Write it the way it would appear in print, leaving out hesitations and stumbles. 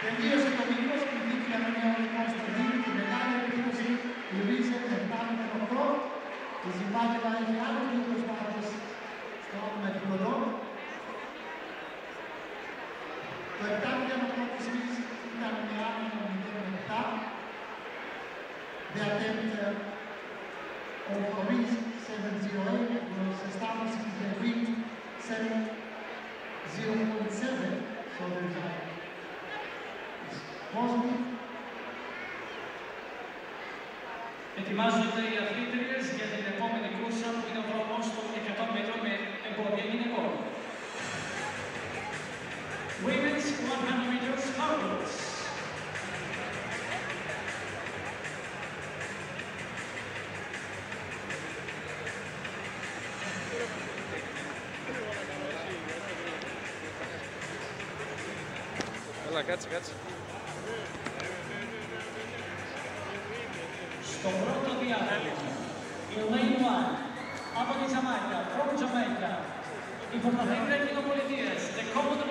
Τελείωσε το μήνυμα, σκηνήθηκε ένα νέο λοιπόν στο δίνει τη μεγάλη επίδοση του Ρίζερ 7-8. Η Ζιμπάκεβα έχει άλλο δύο προσπάθειες στο άτομα επιπλωτό. Το 7-8 της Ρίζ ήταν με άμυνα 0-7. The attempt of Riz 7-0-8 was established in the ring 7-0-7. So there's a positive. Ετοιμάζονται οι αθλήτριες για την επόμενη κούρσα που είναι ο δρόμος των 100 μέτρων με εμπόδια γυναικών. Women's 100 meters hurdles. Έλα, κάτσε. Στο πρώτο διάδρομο, η Lane 1 από τη Τζαμάικα, from Jamaica, η πρωταθλήτρια Κοινοπολιτείας, the Commodore